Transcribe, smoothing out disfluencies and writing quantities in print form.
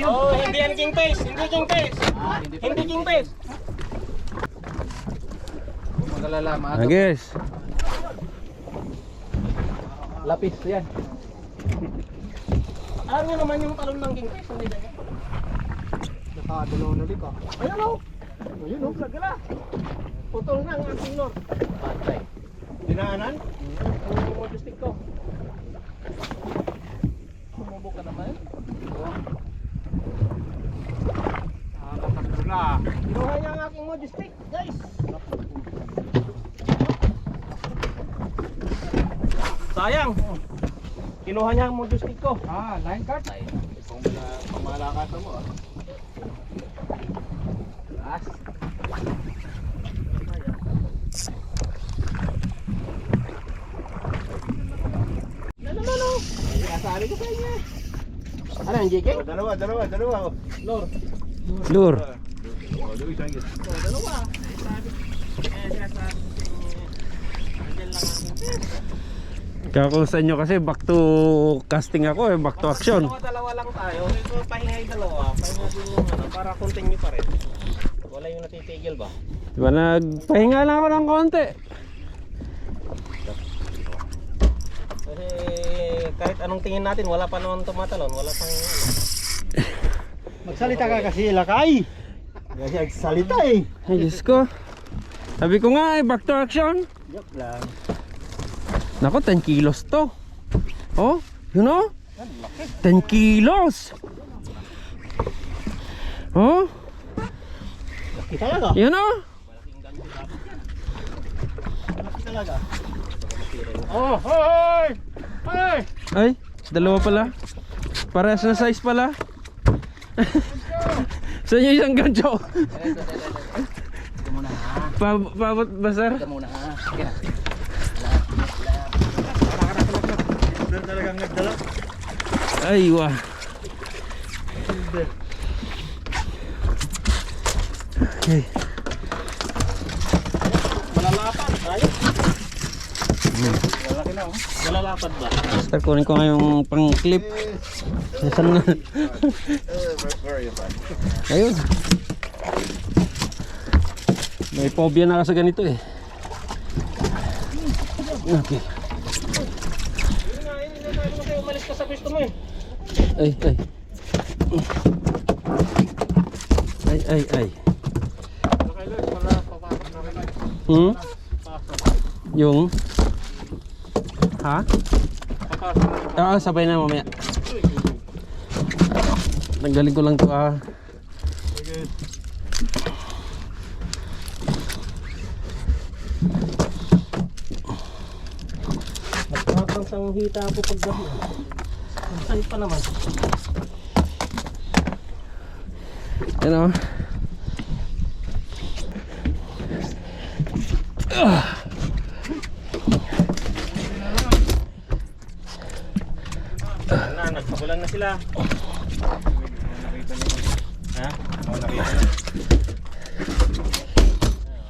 Oh, hindi yan king face, hindi king face. Hindi king face. Agis. Lapis yan. Alam niyo naman yung talon ng king face, hindi ba yan? Nakadalaw na lik ah. Ayun o. Ayun o, sagala. Putol na ang aking lord. Patay. Dinaanan? Ang modestic ko. Sumubo ka naman. Nakakatagro na. Kinuha niya ang aking modestic, guys. Sayang. Kinuha niya ang modestic ko. Line card. Ay, kung pamalakas mo ah. Taas. Sabi ko sa inyo. Ano yung JK? Dalawa. Lord. Lure. Dalawa. Sabi. Siya sabi. Andyan lang ako. Kakusan nyo kasi back to casting ako back to action. Dalawa lang tayo. Pahingay dalawa. Pahinga din yung para continue pa rin. Wala yung natitigil ba? Diba nagpahinga lang ako ng konti. Kasi kahit anong tingin natin, wala pa naman tumatalon, wala pang Magsalita ka kasi lakay. Kasi agsalita eh. Ay Diyos ko. Sabi ko nga back to action. Joke lang. Nako 10 kilos to. Oh, you know? 10 kilos. Oh, Laki talaga. you know? Laki talaga. Oh, hoy! Hoy! Ay, dalawa pala. Parehas na size pala. Sa inyo isang gancho. Ito muna ha. Pabot ba sir? Ito muna ha. Sige na. Talagang nagdala. Ay, wah. Okay. Malalapad tayo. Lalaki na oh. Malalapad ba? Basta kunin ko nga yung pang clip. Nasaan na? Ayun. May phobia na kasi ganito eh. Okay. Umalis ka sa pwesto mo eh. Ay. Yung ha? Sabay na mamaya. Nanggaling ko lang to Nagkakang sang hita ako pag gabi. Saan pa naman? You know. Nagpakulan na sila.